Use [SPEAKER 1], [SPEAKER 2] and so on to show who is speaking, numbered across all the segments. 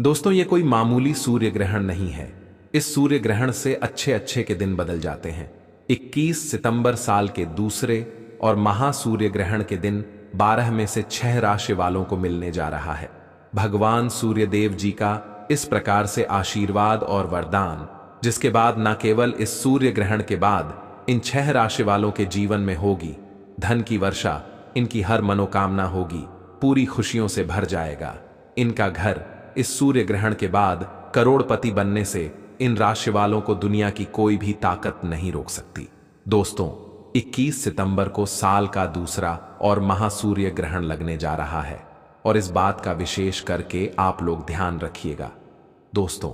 [SPEAKER 1] दोस्तों, ये कोई मामूली सूर्य ग्रहण नहीं है। इस सूर्य ग्रहण से अच्छे अच्छे के दिन बदल जाते हैं। 21 सितंबर साल के दूसरे और महासूर्य ग्रहण के दिन 12 में से 6 राशि वालों को मिलने जा रहा है। भगवान सूर्यदेव जी का इस प्रकार से आशीर्वाद और वरदान, जिसके बाद न केवल इस सूर्य ग्रहण के बाद इन 6 राशि वालों के जीवन में होगी धन की वर्षा, इनकी हर मनोकामना होगी, पूरी खुशियों से भर जाएगा। इनका घर इस सूर्य ग्रहण के बाद करोड़पति बनने से इन राशि वालों को दुनिया की कोई भी ताकत नहीं रोक सकती। दोस्तों, 21 सितंबर को साल का दूसरा और महासूर्य ग्रहण लगने जा रहा है और इस बात का विशेष करके आप लोग ध्यान रखिएगा। दोस्तों,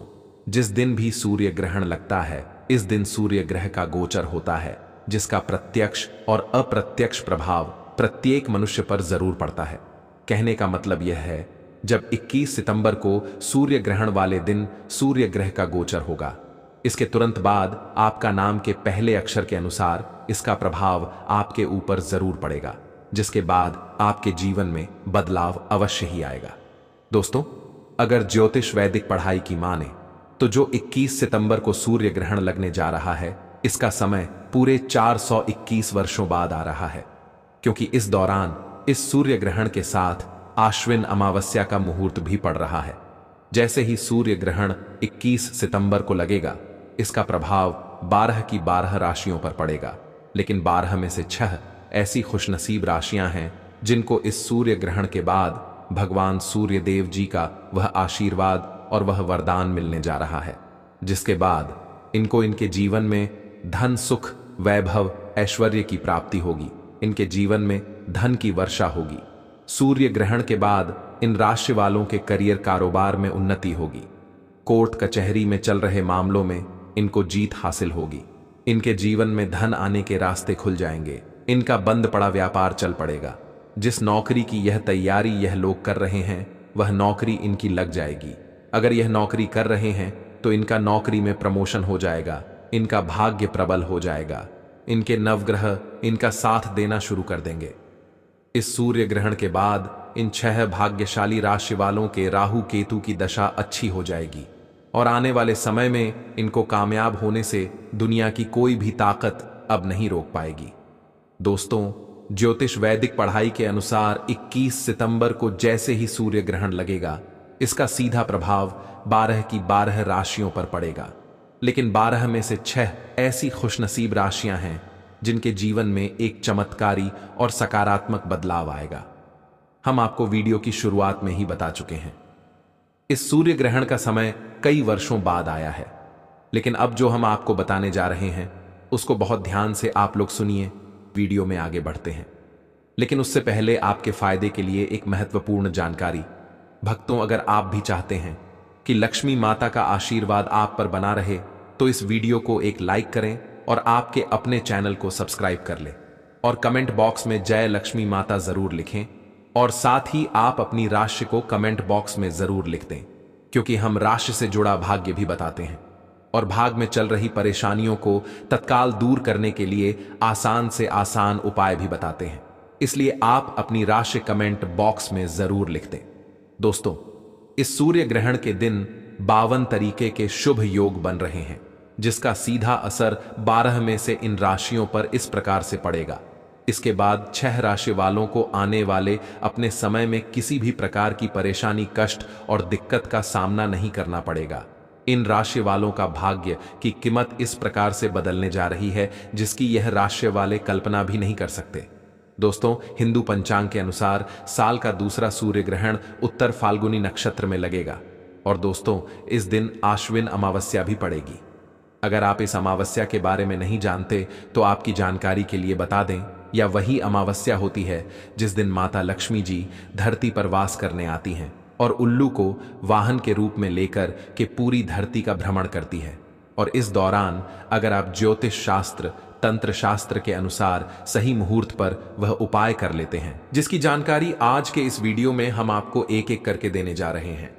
[SPEAKER 1] जिस दिन भी सूर्य ग्रहण लगता है, इस दिन सूर्य ग्रह का गोचर होता है, जिसका प्रत्यक्ष और अप्रत्यक्ष प्रभाव प्रत्येक मनुष्य पर जरूर पड़ता है। कहने का मतलब यह है, जब 21 सितंबर को सूर्य ग्रहण वाले दिन सूर्य ग्रह का गोचर होगा, इसके तुरंत बाद आपका नाम के पहले अक्षर के अनुसार इसका प्रभाव आपके ऊपर जरूर पड़ेगा, जिसके बाद आपके जीवन में बदलाव अवश्य ही आएगा। दोस्तों, अगर ज्योतिष वैदिक पढ़ाई की माने तो जो 21 सितंबर को सूर्य ग्रहण लगने जा रहा है, इसका समय पूरे 421 वर्षों बाद आ रहा है, क्योंकि इस दौरान इस सूर्य ग्रहण के साथ आश्विन अमावस्या का मुहूर्त भी पड़ रहा है। जैसे ही सूर्य ग्रहण 21 सितंबर को लगेगा, इसका प्रभाव 12 की 12 राशियों पर पड़ेगा, लेकिन 12 में से 6 ऐसी खुशनसीब राशियां हैं जिनको इस सूर्य ग्रहण के बाद भगवान सूर्य देव जी का वह आशीर्वाद और वह वरदान मिलने जा रहा है, जिसके बाद इनको इनके जीवन में धन, सुख, वैभव, ऐश्वर्य की प्राप्ति होगी। इनके जीवन में धन की वर्षा होगी। सूर्य ग्रहण के बाद इन राशि वालों के करियर, कारोबार में उन्नति होगी। कोर्ट कचहरी में चल रहे मामलों में इनको जीत हासिल होगी। इनके जीवन में धन आने के रास्ते खुल जाएंगे। इनका बंद पड़ा व्यापार चल पड़ेगा। जिस नौकरी की यह तैयारी यह लोग कर रहे हैं, वह नौकरी इनकी लग जाएगी। अगर यह नौकरी कर रहे हैं तो इनका नौकरी में प्रमोशन हो जाएगा। इनका भाग्य प्रबल हो जाएगा। इनके नवग्रह इनका साथ देना शुरू कर देंगे। इस सूर्य ग्रहण के बाद इन 6 भाग्यशाली राशि वालों के राहु केतु की दशा अच्छी हो जाएगी और आने वाले समय में इनको कामयाब होने से दुनिया की कोई भी ताकत अब नहीं रोक पाएगी। दोस्तों, ज्योतिष वैदिक पढ़ाई के अनुसार 21 सितंबर को जैसे ही सूर्य ग्रहण लगेगा, इसका सीधा प्रभाव 12 की 12 राशियों पर पड़ेगा, लेकिन 12 में से 6 ऐसी खुशनसीब राशियां हैं जिनके जीवन में एक चमत्कारी और सकारात्मक बदलाव आएगा। हम आपको वीडियो की शुरुआत में ही बता चुके हैं। इस सूर्य ग्रहण का समय कई वर्षों बाद आया है, लेकिन अब जो हम आपको बताने जा रहे हैं उसको बहुत ध्यान से आप लोग सुनिए। वीडियो में आगे बढ़ते हैं, लेकिन उससे पहले आपके फायदे के लिए एक महत्वपूर्ण जानकारी। भक्तों, अगर आप भी चाहते हैं कि लक्ष्मी माता का आशीर्वाद आप पर बना रहे, तो इस वीडियो को एक लाइक करें और आपके अपने चैनल को सब्सक्राइब कर लें और कमेंट बॉक्स में जय लक्ष्मी माता जरूर लिखें और साथ ही आप अपनी राशि को कमेंट बॉक्स में जरूर लिख दें, क्योंकि हम राशि से जुड़ा भाग्य भी बताते हैं और भाग में चल रही परेशानियों को तत्काल दूर करने के लिए आसान से आसान उपाय भी बताते हैं। इसलिए आप अपनी राशि कमेंट बॉक्स में जरूर लिख दें। दोस्तों, इस सूर्य ग्रहण के दिन 52 तरीके के शुभ योग बन रहे हैं, जिसका सीधा असर 12 में से इन राशियों पर इस प्रकार से पड़ेगा। इसके बाद 6 राशि वालों को आने वाले अपने समय में किसी भी प्रकार की परेशानी, कष्ट और दिक्कत का सामना नहीं करना पड़ेगा। इन राशि वालों का भाग्य की कीमत इस प्रकार से बदलने जा रही है जिसकी यह राशि वाले कल्पना भी नहीं कर सकते। दोस्तों, हिंदू पंचांग के अनुसार साल का दूसरा सूर्य ग्रहण उत्तर फाल्गुनी नक्षत्र में लगेगा और दोस्तों, इस दिन आश्विन अमावस्या भी पड़ेगी। अगर आप इस अमावस्या के बारे में नहीं जानते तो आपकी जानकारी के लिए बता दें, या वही अमावस्या होती है जिस दिन माता लक्ष्मी जी धरती पर वास करने आती हैं और उल्लू को वाहन के रूप में लेकर के पूरी धरती का भ्रमण करती है। और इस दौरान अगर आप ज्योतिष शास्त्र, तंत्र शास्त्र के अनुसार सही मुहूर्त पर वह उपाय कर लेते हैं, जिसकी जानकारी आज के इस वीडियो में हम आपको एक एक करके देने जा रहे हैं,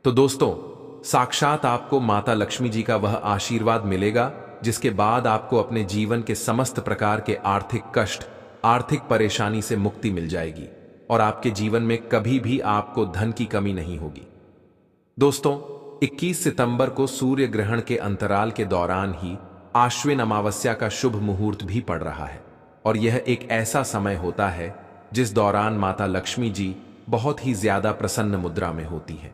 [SPEAKER 1] तो दोस्तों, साक्षात आपको माता लक्ष्मी जी का वह आशीर्वाद मिलेगा जिसके बाद आपको अपने जीवन के समस्त प्रकार के आर्थिक कष्ट, आर्थिक परेशानी से मुक्ति मिल जाएगी और आपके जीवन में कभी भी आपको धन की कमी नहीं होगी। दोस्तों, 21 सितंबर को सूर्य ग्रहण के अंतराल के दौरान ही आश्विन अमावस्या का शुभ मुहूर्त भी पड़ रहा है और यह एक ऐसा समय होता है जिस दौरान माता लक्ष्मी जी बहुत ही ज्यादा प्रसन्न मुद्रा में होती है।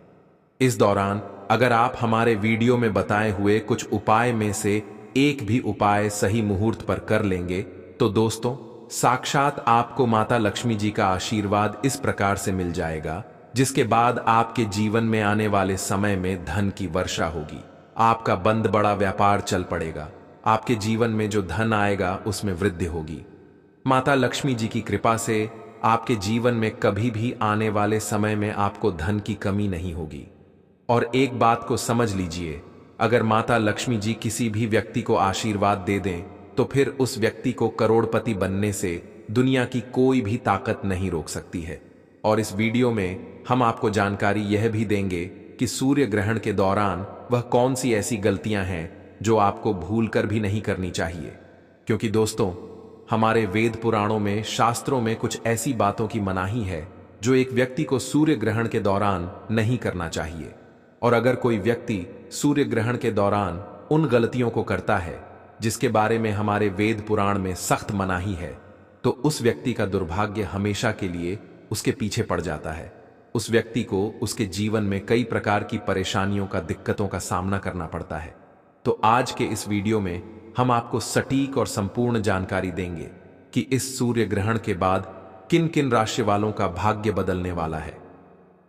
[SPEAKER 1] इस दौरान अगर आप हमारे वीडियो में बताए हुए कुछ उपाय में से एक भी उपाय सही मुहूर्त पर कर लेंगे तो दोस्तों, साक्षात आपको माता लक्ष्मी जी का आशीर्वाद इस प्रकार से मिल जाएगा जिसके बाद आपके जीवन में आने वाले समय में धन की वर्षा होगी। आपका बंद बड़ा व्यापार चल पड़ेगा। आपके जीवन में जो धन आएगा उसमें वृद्धि होगी। माता लक्ष्मी जी की कृपा से आपके जीवन में कभी भी आने वाले समय में आपको धन की कमी नहीं होगी। और एक बात को समझ लीजिए, अगर माता लक्ष्मी जी किसी भी व्यक्ति को आशीर्वाद दे दें तो फिर उस व्यक्ति को करोड़पति बनने से दुनिया की कोई भी ताकत नहीं रोक सकती है। और इस वीडियो में हम आपको जानकारी यह भी देंगे कि सूर्य ग्रहण के दौरान वह कौन सी ऐसी गलतियां हैं जो आपको भूल कर भी नहीं करनी चाहिए। क्योंकि दोस्तों, हमारे वेद पुराणों में, शास्त्रों में कुछ ऐसी बातों की मनाही है जो एक व्यक्ति को सूर्य ग्रहण के दौरान नहीं करना चाहिए। और अगर कोई व्यक्ति सूर्य ग्रहण के दौरान उन गलतियों को करता है जिसके बारे में हमारे वेद पुराण में सख्त मनाही है, तो उस व्यक्ति का दुर्भाग्य हमेशा के लिए उसके पीछे पड़ जाता है। उस व्यक्ति को उसके जीवन में कई प्रकार की परेशानियों का, दिक्कतों का सामना करना पड़ता है। तो आज के इस वीडियो में हम आपको सटीक और संपूर्ण जानकारी देंगे कि इस सूर्य ग्रहण के बाद किन किन राशि वालों का भाग्य बदलने वाला है।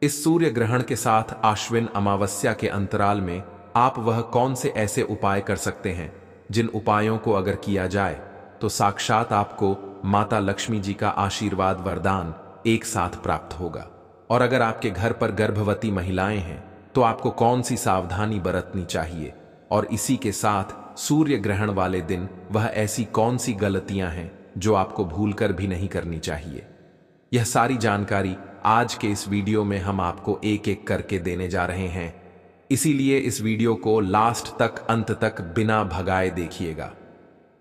[SPEAKER 1] इस सूर्य ग्रहण के साथ आश्विन अमावस्या के अंतराल में आप वह कौन से ऐसे उपाय कर सकते हैं जिन उपायों को अगर किया जाए तो साक्षात आपको माता लक्ष्मी जी का आशीर्वाद, वरदान एक साथ प्राप्त होगा। और अगर आपके घर पर गर्भवती महिलाएं हैं तो आपको कौन सी सावधानी बरतनी चाहिए, और इसी के साथ सूर्य ग्रहण वाले दिन वह ऐसी कौन सी गलतियां हैं जो आपको भूलकर भी नहीं करनी चाहिए। यह सारी जानकारी आज के इस वीडियो में हम आपको एक एक करके देने जा रहे हैं। इसीलिए इस वीडियो को लास्ट तक, अंत तक बिना भगाए देखिएगा।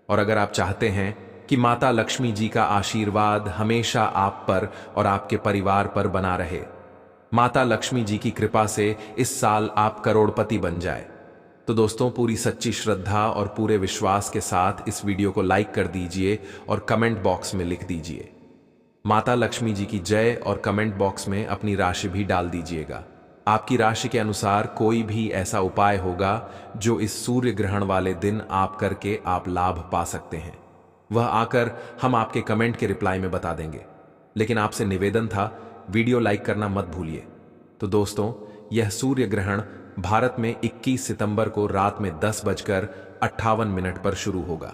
[SPEAKER 1] और अगर आप चाहते हैं कि माता लक्ष्मी जी का आशीर्वाद हमेशा आप पर और आपके परिवार पर बना रहे, माता लक्ष्मी जी की कृपा से इस साल आप करोड़पति बन जाए, तो दोस्तों पूरी सच्ची श्रद्धा और पूरे विश्वास के साथ इस वीडियो को लाइक कर दीजिए और कमेंट बॉक्स में लिख दीजिए माता लक्ष्मी जी की जय, और कमेंट बॉक्स में अपनी राशि भी डाल दीजिएगा। आपकी राशि के अनुसार कोई भी ऐसा उपाय होगा जो इस सूर्य ग्रहण वाले दिन आप करके आप लाभ पा सकते हैं, वह आकर हम आपके कमेंट के रिप्लाई में बता देंगे। लेकिन आपसे निवेदन था, वीडियो लाइक करना मत भूलिए। तो दोस्तों, यह सूर्य ग्रहण भारत में 21 सितंबर को रात में 10:58 पर शुरू होगा।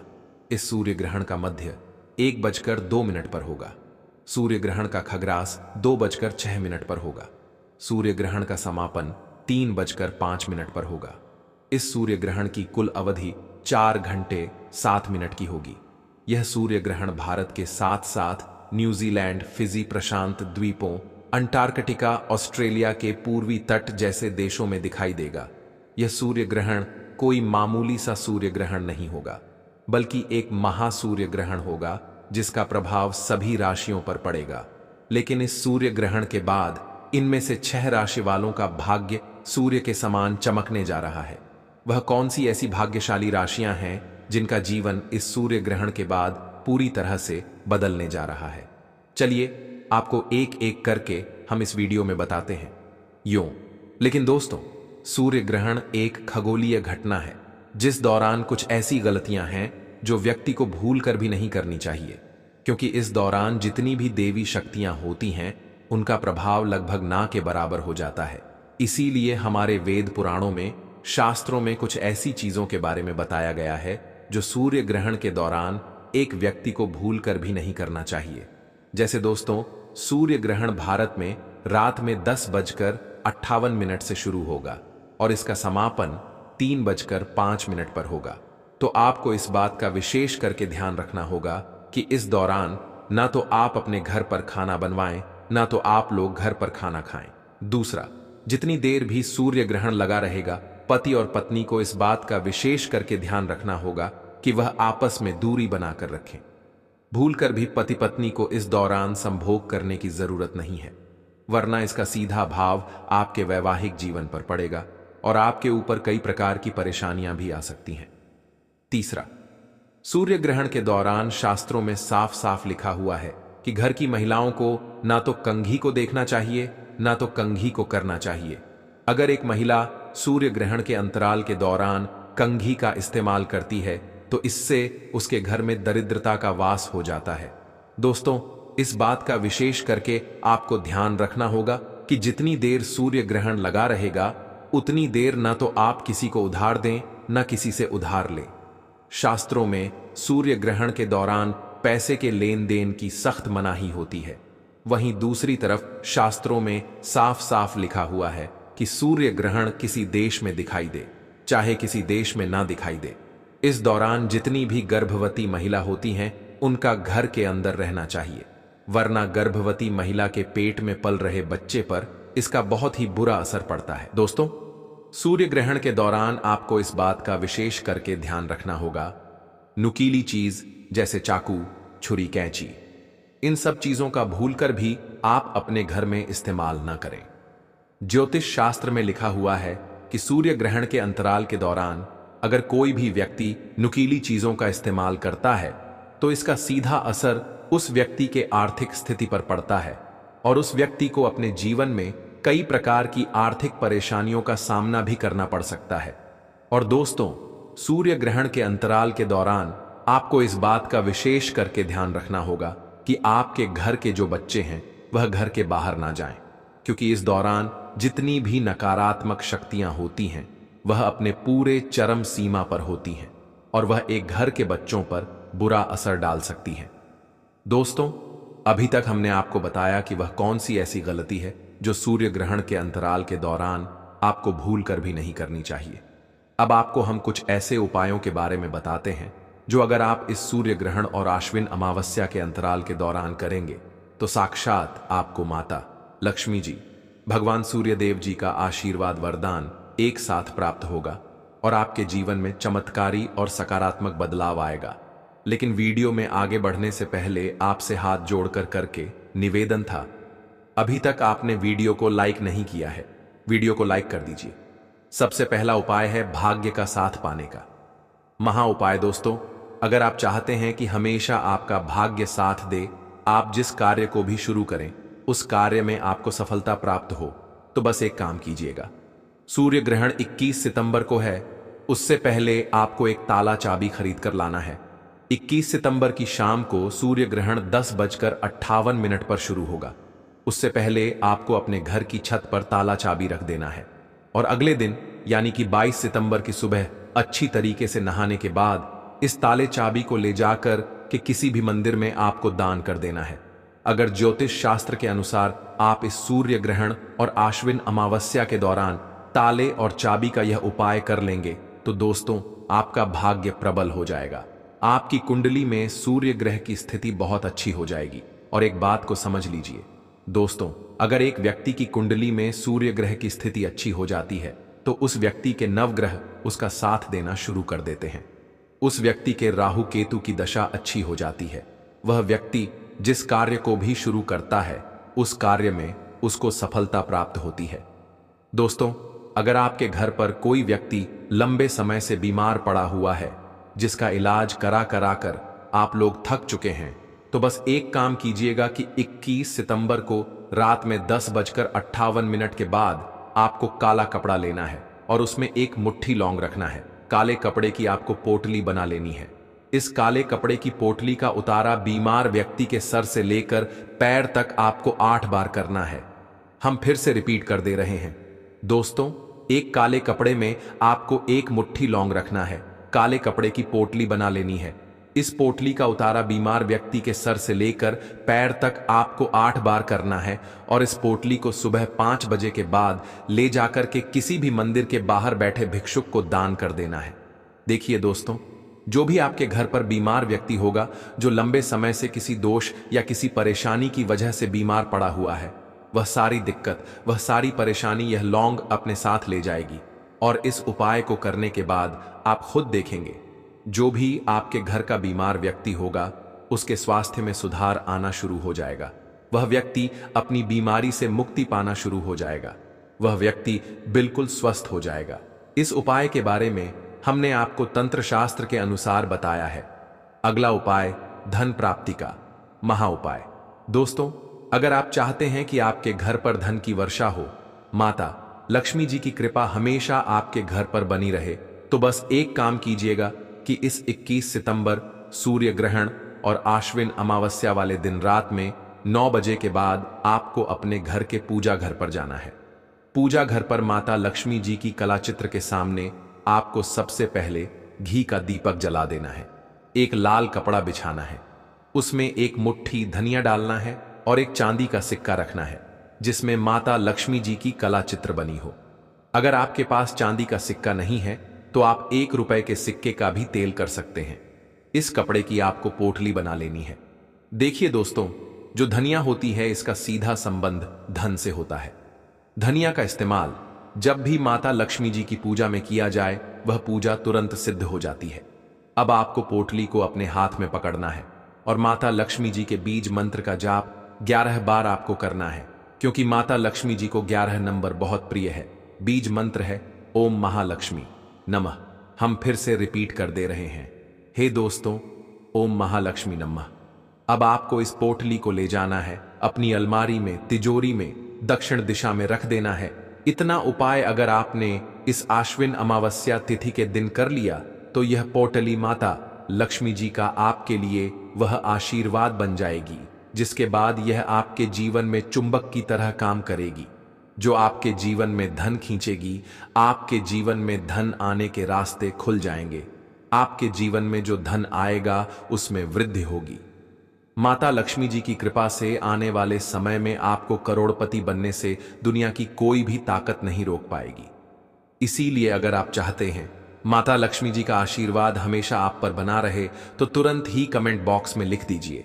[SPEAKER 1] इस सूर्य ग्रहण का मध्य 1:02 पर होगा। सूर्य ग्रहण का खग्रास 2:06 पर होगा। सूर्य ग्रहण का समापन 3:05 पर होगा। इस सूर्य ग्रहण की कुल अवधि 4 घंटे 7 मिनट की होगी। यह सूर्य ग्रहण भारत के साथ साथ न्यूजीलैंड, फिजी प्रशांत द्वीपों, अंटार्कटिका, ऑस्ट्रेलिया के पूर्वी तट जैसे देशों में दिखाई देगा। यह सूर्य ग्रहण कोई मामूली सा सूर्य ग्रहण नहीं होगा, बल्कि एक महासूर्य ग्रहण होगा जिसका प्रभाव सभी राशियों पर पड़ेगा। लेकिन इस सूर्य ग्रहण के बाद इनमें से 6 राशि वालों का भाग्य सूर्य के समान चमकने जा रहा है। वह कौन सी ऐसी भाग्यशाली राशियां हैं जिनका जीवन इस सूर्य ग्रहण के बाद पूरी तरह से बदलने जा रहा है? चलिए आपको एक एक करके हम इस वीडियो में बताते हैं यूं। लेकिन दोस्तों, सूर्य ग्रहण एक खगोलीय घटना है जिस दौरान कुछ ऐसी गलतियां हैं जो व्यक्ति को भूल कर भी नहीं करनी चाहिए, क्योंकि इस दौरान जितनी भी देवी शक्तियां होती हैं उनका प्रभाव लगभग ना के बराबर हो जाता है। इसीलिए हमारे वेद पुराणों में, शास्त्रों में कुछ ऐसी चीजों के बारे में बताया गया है जो सूर्य ग्रहण के दौरान एक व्यक्ति को भूल कर भी नहीं करना चाहिए। जैसे दोस्तों, सूर्य ग्रहण भारत में रात में 10:58 से शुरू होगा और इसका समापन 3:05 पर होगा। तो आपको इस बात का विशेष करके ध्यान रखना होगा कि इस दौरान ना तो आप अपने घर पर खाना बनवाएं, ना तो आप लोग घर पर खाना खाएं। दूसरा, जितनी देर भी सूर्य ग्रहण लगा रहेगा, पति और पत्नी को इस बात का विशेष करके ध्यान रखना होगा कि वह आपस में दूरी बनाकर रखें। भूलकर भी पति पत्नी को इस दौरान संभोग करने की जरूरत नहीं है। वरना इसका सीधा भाव आपके वैवाहिक जीवन पर पड़ेगा और आपके ऊपर कई प्रकार की परेशानियां भी आ सकती हैं। तीसरा, सूर्य ग्रहण के दौरान शास्त्रों में साफ साफ लिखा हुआ है कि घर की महिलाओं को ना तो कंघी को देखना चाहिए ना तो कंघी को करना चाहिए। अगर एक महिला सूर्य ग्रहण के अंतराल के दौरान कंघी का इस्तेमाल करती है तो इससे उसके घर में दरिद्रता का वास हो जाता है। दोस्तों, इस बात का विशेष करके आपको ध्यान रखना होगा कि जितनी देर सूर्य ग्रहण लगा रहेगा उतनी देर ना तो आप किसी को उधार दें ना किसी से उधार लें। शास्त्रों में सूर्य ग्रहण के दौरान पैसे के लेन देन की सख्त मनाही होती है। वहीं दूसरी तरफ शास्त्रों में साफ साफ लिखा हुआ है कि सूर्य ग्रहण किसी देश में दिखाई दे चाहे किसी देश में ना दिखाई दे, इस दौरान जितनी भी गर्भवती महिला होती हैं उनका घर के अंदर रहना चाहिए, वरना गर्भवती महिला के पेट में पल रहे बच्चे पर इसका बहुत ही बुरा असर पड़ता है। दोस्तों, सूर्य ग्रहण के दौरान आपको इस बात का विशेष करके ध्यान रखना होगा, नुकीली चीज जैसे चाकू, छुरी, कैंची, इन सब चीजों का भूलकर भी आप अपने घर में इस्तेमाल ना करें। ज्योतिष शास्त्र में लिखा हुआ है कि सूर्य ग्रहण के अंतराल के दौरान अगर कोई भी व्यक्ति नुकीली चीजों का इस्तेमाल करता है तो इसका सीधा असर उस व्यक्ति के आर्थिक स्थिति पर पड़ता है और उस व्यक्ति को अपने जीवन में कई प्रकार की आर्थिक परेशानियों का सामना भी करना पड़ सकता है। और दोस्तों, सूर्य ग्रहण के अंतराल के दौरान आपको इस बात का विशेष करके ध्यान रखना होगा कि आपके घर के जो बच्चे हैं वह घर के बाहर ना जाएं, क्योंकि इस दौरान जितनी भी नकारात्मक शक्तियां होती हैं वह अपने पूरे चरम सीमा पर होती हैं और वह एक घर के बच्चों पर बुरा असर डाल सकती हैं। दोस्तों, अभी तक हमने आपको बताया कि वह कौन सी ऐसी गलती है जो सूर्य ग्रहण के अंतराल के दौरान आपको भूल कर भी नहीं करनी चाहिए। अब आपको हम कुछ ऐसे उपायों के बारे में बताते हैं जो अगर आप इस सूर्य ग्रहण और आश्विन अमावस्या के अंतराल के दौरान करेंगे तो साक्षात आपको माता लक्ष्मी जी, भगवान सूर्यदेव जी का आशीर्वाद वरदान एक साथ प्राप्त होगा और आपके जीवन में चमत्कारी और सकारात्मक बदलाव आएगा। लेकिन वीडियो में आगे बढ़ने से पहले आपसे हाथ जोड़कर करके निवेदन था, अभी तक आपने वीडियो को लाइक नहीं किया है, वीडियो को लाइक कर दीजिए। सबसे पहला उपाय है भाग्य का साथ पाने का महा उपाय। दोस्तों, अगर आप चाहते हैं कि हमेशा आपका भाग्य साथ दे, आप जिस कार्य को भी शुरू करें उस कार्य में आपको सफलता प्राप्त हो, तो बस एक काम कीजिएगा। सूर्य ग्रहण 21 सितंबर को है, उससे पहले आपको एक ताला चाबी खरीद कर लाना है। 21 सितंबर की शाम को सूर्य ग्रहण 10:58 पर शुरू होगा। उससे पहले आपको अपने घर की छत पर ताला चाबी रख देना है और अगले दिन यानी कि 22 सितंबर की सुबह अच्छी तरीके से नहाने के बाद इस ताले चाबी को ले जाकर के किसी भी मंदिर में आपको दान कर देना है। अगर ज्योतिष शास्त्र के अनुसार आप इस सूर्य ग्रहण और आश्विन अमावस्या के दौरान ताले और चाबी का यह उपाय कर लेंगे तो दोस्तों, आपका भाग्य प्रबल हो जाएगा। आपकी कुंडली में सूर्य ग्रह की स्थिति बहुत अच्छी हो जाएगी। और एक बात को समझ लीजिए दोस्तों, अगर एक व्यक्ति की कुंडली में सूर्य ग्रह की स्थिति अच्छी हो जाती है तो उस व्यक्ति के नवग्रह उसका साथ देना शुरू कर देते हैं। उस व्यक्ति के राहु केतु की दशा अच्छी हो जाती है। वह व्यक्ति जिस कार्य को भी शुरू करता है उस कार्य में उसको सफलता प्राप्त होती है। दोस्तों, अगर आपके घर पर कोई व्यक्ति लंबे समय से बीमार पड़ा हुआ है, जिसका इलाज करा करा कर आप लोग थक चुके हैं, तो बस एक काम कीजिएगा कि 21 सितंबर को रात में 10:58 के बाद आपको काला कपड़ा लेना है और उसमें एक मुट्ठी लौंग रखना है। काले कपड़े की आपको पोटली बना लेनी है। इस काले कपड़े की पोटली का उतारा बीमार व्यक्ति के सर से लेकर पैर तक आपको 8 बार करना है। हम फिर से रिपीट कर दे रहे हैं दोस्तों, एक काले कपड़े में आपको एक मुट्ठी लौंग रखना है, काले कपड़े की पोटली बना लेनी है। इस पोटली का उतारा बीमार व्यक्ति के सर से लेकर पैर तक आपको 8 बार करना है और इस पोटली को सुबह 5 बजे के बाद ले जाकर के किसी भी मंदिर के बाहर बैठे भिक्षुक को दान कर देना है। देखिए दोस्तों, जो भी आपके घर पर बीमार व्यक्ति होगा, जो लंबे समय से किसी दोष या किसी परेशानी की वजह से बीमार पड़ा हुआ है, वह सारी दिक्कत, वह सारी परेशानी यह लौंग अपने साथ ले जाएगी। और इस उपाय को करने के बाद आप खुद देखेंगे, जो भी आपके घर का बीमार व्यक्ति होगा उसके स्वास्थ्य में सुधार आना शुरू हो जाएगा। वह व्यक्ति अपनी बीमारी से मुक्ति पाना शुरू हो जाएगा। वह व्यक्ति बिल्कुल स्वस्थ हो जाएगा। इस उपाय के बारे में हमने आपको तंत्र शास्त्र के अनुसार बताया है। अगला उपाय धन प्राप्ति का महा उपाय। दोस्तों, अगर आप चाहते हैं कि आपके घर पर धन की वर्षा हो, माता लक्ष्मी जी की कृपा हमेशा आपके घर पर बनी रहे, तो बस एक काम कीजिएगा कि इस 21 सितंबर सूर्य ग्रहण और आश्विन अमावस्या वाले दिन रात में 9 बजे के बाद आपको अपने घर के पूजा घर पर जाना है। पूजा घर पर माता लक्ष्मी जी की कलाचित्र के सामने आपको सबसे पहले घी का दीपक जला देना है। एक लाल कपड़ा बिछाना है, उसमें एक मुट्ठी धनिया डालना है और एक चांदी का सिक्का रखना है जिसमें माता लक्ष्मी जी की कलाचित्र बनी हो। अगर आपके पास चांदी का सिक्का नहीं है तो आप 1 रुपए के सिक्के का भी तेल कर सकते हैं। इस कपड़े की आपको पोटली बना लेनी है। देखिए दोस्तों, जो धनिया होती है इसका सीधा संबंध धन से होता है। धनिया का इस्तेमाल जब भी माता लक्ष्मी जी की पूजा में किया जाए वह पूजा तुरंत सिद्ध हो जाती है। अब आपको पोटली को अपने हाथ में पकड़ना है और माता लक्ष्मी जी के बीज मंत्र का जाप 11 बार आपको करना है, क्योंकि माता लक्ष्मी जी को 11 नंबर बहुत प्रिय है। बीज मंत्र है ओम महालक्ष्मी नमः। हम फिर से रिपीट कर दे रहे हैं, हे दोस्तों, ओम महालक्ष्मी नमः। अब आपको इस पोटली को ले जाना है, अपनी अलमारी में, तिजोरी में दक्षिण दिशा में रख देना है। इतना उपाय अगर आपने इस आश्विन अमावस्या तिथि के दिन कर लिया तो यह पोटली माता लक्ष्मी जी का आपके लिए वह आशीर्वाद बन जाएगी, जिसके बाद यह आपके जीवन में चुंबक की तरह काम करेगी, जो आपके जीवन में धन खींचेगी। आपके जीवन में धन आने के रास्ते खुल जाएंगे। आपके जीवन में जो धन आएगा उसमें वृद्धि होगी। माता लक्ष्मी जी की कृपा से आने वाले समय में आपको करोड़पति बनने से दुनिया की कोई भी ताकत नहीं रोक पाएगी। इसीलिए अगर आप चाहते हैं माता लक्ष्मी जी का आशीर्वाद हमेशा आप पर बना रहे तो तुरंत ही कमेंट बॉक्स में लिख दीजिए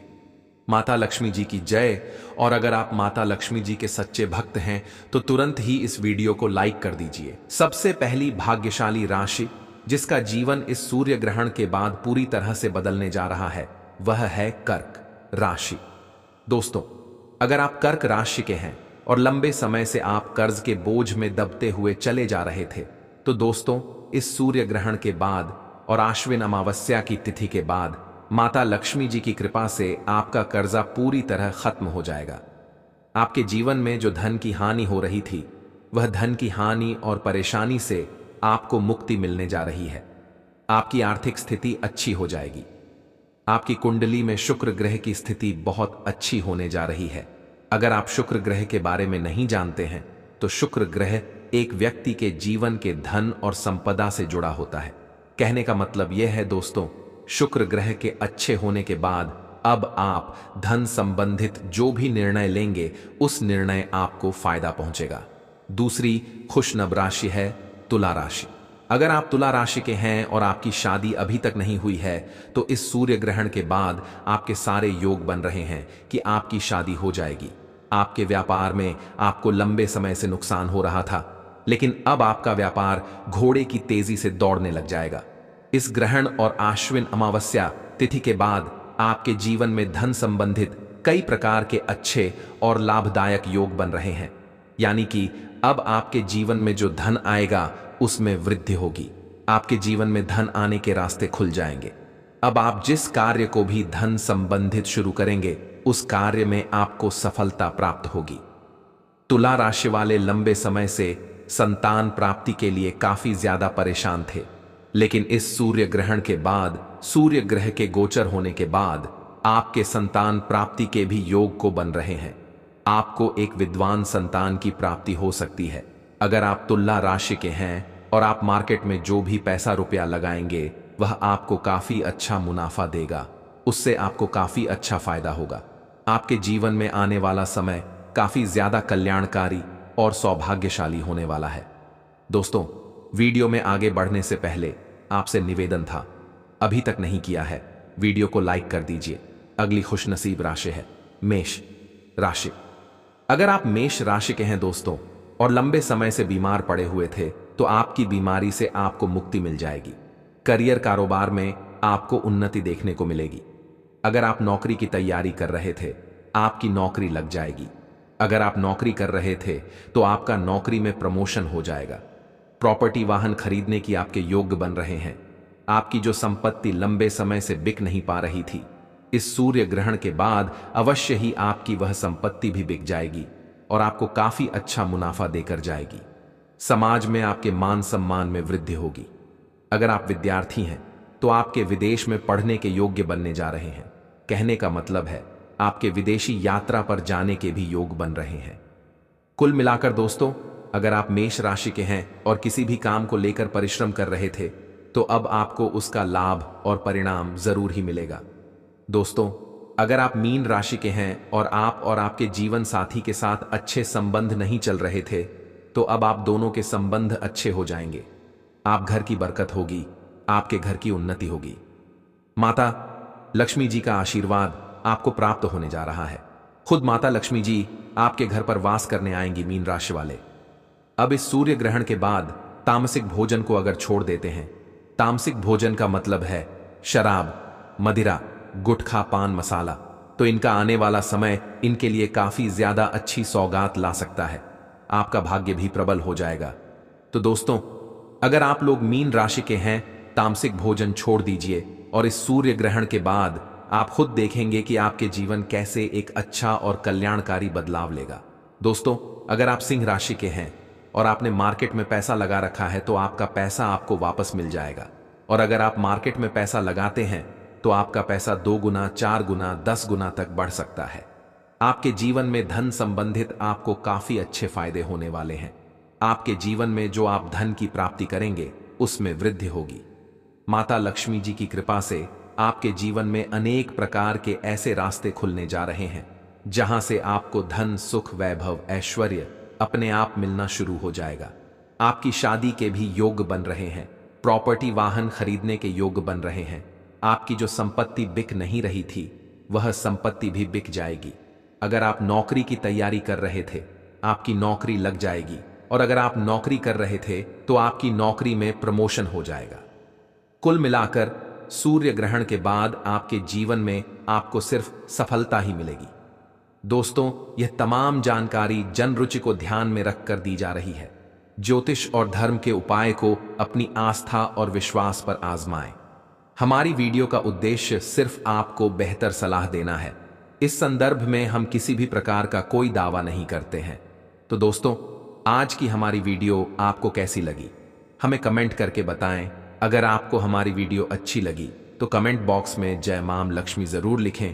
[SPEAKER 1] माता लक्ष्मी जी की जय। और अगर आप माता लक्ष्मी जी के सच्चे भक्त हैं तो तुरंत ही इस वीडियो को लाइक कर दीजिए। सबसे पहली भाग्यशाली राशि जिसका जीवन इस सूर्य ग्रहण के बाद पूरी तरह से बदलने जा रहा है वह है कर्क राशि। दोस्तों, अगर आप कर्क राशि के हैं और लंबे समय से आप कर्ज के बोझ में दबते हुए चले जा रहे थे, तो दोस्तों इस सूर्य ग्रहण के बाद और आश्विन अमावस्या की तिथि के बाद माता लक्ष्मी जी की कृपा से आपका कर्जा पूरी तरह खत्म हो जाएगा। आपके जीवन में जो धन की हानि हो रही थी वह धन की हानि और परेशानी से आपको मुक्ति मिलने जा रही है। आपकी आर्थिक स्थिति अच्छी हो जाएगी। आपकी कुंडली में शुक्र ग्रह की स्थिति बहुत अच्छी होने जा रही है। अगर आप शुक्र ग्रह के बारे में नहीं जानते हैं तो शुक्र ग्रह एक व्यक्ति के जीवन के धन और संपदा से जुड़ा होता है। कहने का मतलब यह है दोस्तों, शुक्र ग्रह के अच्छे होने के बाद अब आप धन संबंधित जो भी निर्णय लेंगे उस निर्णय आपको फायदा पहुंचेगा। दूसरी खुशनब राशि है तुला राशि। अगर आप तुला राशि के हैं और आपकी शादी अभी तक नहीं हुई है तो इस सूर्य ग्रहण के बाद आपके सारे योग बन रहे हैं कि आपकी शादी हो जाएगी। आपके व्यापार में आपको लंबे समय से नुकसान हो रहा था, लेकिन अब आपका व्यापार घोड़े की तेजी से दौड़ने लग जाएगा। इस ग्रहण और आश्विन अमावस्या तिथि के बाद आपके जीवन में धन संबंधित कई प्रकार के अच्छे और लाभदायक योग बन रहे हैं। यानी कि अब आपके जीवन में जो धन आएगा उसमें वृद्धि होगी। आपके जीवन में धन आने के रास्ते खुल जाएंगे। अब आप जिस कार्य को भी धन संबंधित शुरू करेंगे उस कार्य में आपको सफलता प्राप्त होगी। तुला राशि वाले लंबे समय से संतान प्राप्ति के लिए काफी ज्यादा परेशान थे, लेकिन इस सूर्य ग्रहण के बाद, सूर्य ग्रह के गोचर होने के बाद आपके संतान प्राप्ति के भी योग को बन रहे हैं। आपको एक विद्वान संतान की प्राप्ति हो सकती है। अगर आप तुला राशि के हैं और आप मार्केट में जो भी पैसा रुपया लगाएंगे वह आपको काफी अच्छा मुनाफा देगा, उससे आपको काफी अच्छा फायदा होगा। आपके जीवन में आने वाला समय काफी ज्यादा कल्याणकारी और सौभाग्यशाली होने वाला है। दोस्तों, वीडियो में आगे बढ़ने से पहले आपसे निवेदन था, अभी तक नहीं किया है वीडियो को लाइक कर दीजिए। अगली खुशनसीब राशि है मेष राशि। अगर आप मेष राशि के हैं दोस्तों और लंबे समय से बीमार पड़े हुए थे तो आपकी बीमारी से आपको मुक्ति मिल जाएगी। करियर कारोबार में आपको उन्नति देखने को मिलेगी। अगर आप नौकरी की तैयारी कर रहे थे आपकी नौकरी लग जाएगी। अगर आप नौकरी कर रहे थे तो आपका नौकरी में प्रमोशन हो जाएगा। प्रॉपर्टी वाहन खरीदने की आपके योग्य बन रहे हैं। आपकी जो संपत्ति लंबे समय से बिक नहीं पा रही थी, इस सूर्य ग्रहण के बाद अवश्य ही आपकी वह संपत्ति भी बिक जाएगी और आपको काफी अच्छा मुनाफा देकर जाएगी। समाज में आपके मान सम्मान में वृद्धि होगी। अगर आप विद्यार्थी हैं तो आपके विदेश में पढ़ने के योग्य बनने जा रहे हैं। कहने का मतलब है आपके विदेशी यात्रा पर जाने के भी योग बन रहे हैं। कुल मिलाकर दोस्तों, अगर आप मेष राशि के हैं और किसी भी काम को लेकर परिश्रम कर रहे थे तो अब आपको उसका लाभ और परिणाम जरूर ही मिलेगा। दोस्तों, अगर आप मीन राशि के हैं और आप और आपके जीवन साथी के साथ अच्छे संबंध नहीं चल रहे थे तो अब आप दोनों के संबंध अच्छे हो जाएंगे। आप घर की बरकत होगी, आपके घर की उन्नति होगी। माता लक्ष्मी जी का आशीर्वाद आपको प्राप्त होने जा रहा है। खुद माता लक्ष्मी जी आपके घर पर वास करने आएंगी मीन राशि वाले। अब इस सूर्य ग्रहण के बाद तामसिक भोजन को अगर छोड़ देते हैं, तामसिक भोजन का मतलब है शराब, मदिरा, गुटखा, पान मसाला, तो इनका आने वाला समय इनके लिए काफी ज्यादा अच्छी सौगात ला सकता है। आपका भाग्य भी प्रबल हो जाएगा। तो दोस्तों, अगर आप लोग मीन राशि के हैं, तामसिक भोजन छोड़ दीजिए और इस सूर्य ग्रहण के बाद आप खुद देखेंगे कि आपके जीवन कैसे एक अच्छा और कल्याणकारी बदलाव लेगा। दोस्तों, अगर आप सिंह राशि के हैं और आपने मार्केट में पैसा लगा रखा है तो आपका पैसा आपको वापस मिल जाएगा। और अगर आप मार्केट में पैसा लगाते हैं तो आपका पैसा 2 गुना, 4 गुना, 10 गुना तक बढ़ सकता है। आपके जीवन में धन संबंधित आपको काफी अच्छे फायदे होने वाले हैं। आपके जीवन में जो आप धन की प्राप्ति करेंगे उसमें वृद्धि होगी। माता लक्ष्मी जी की कृपा से आपके जीवन में अनेक प्रकार के ऐसे रास्ते खुलने जा रहे हैं जहां से आपको धन, सुख, वैभव, ऐश्वर्य अपने आप मिलना शुरू हो जाएगा। आपकी शादी के भी योग बन रहे हैं। प्रॉपर्टी वाहन खरीदने के योग बन रहे हैं। आपकी जो संपत्ति बिक नहीं रही थी वह संपत्ति भी बिक जाएगी। अगर आप नौकरी की तैयारी कर रहे थे, आपकी नौकरी लग जाएगी। और अगर आप नौकरी कर रहे थे तो आपकी नौकरी में प्रमोशन हो जाएगा। कुल मिलाकर सूर्य ग्रहण के बाद आपके जीवन में आपको सिर्फ सफलता ही मिलेगी। दोस्तों, यह तमाम जानकारी जन रुचि को ध्यान में रखकर दी जा रही है। ज्योतिष और धर्म के उपाय को अपनी आस्था और विश्वास पर आजमाएं। हमारी वीडियो का उद्देश्य सिर्फ आपको बेहतर सलाह देना है। इस संदर्भ में हम किसी भी प्रकार का कोई दावा नहीं करते हैं। तो दोस्तों, आज की हमारी वीडियो आपको कैसी लगी हमें कमेंट करके बताएं। अगर आपको हमारी वीडियो अच्छी लगी तो कमेंट बॉक्स में जय मां लक्ष्मी जरूर लिखें।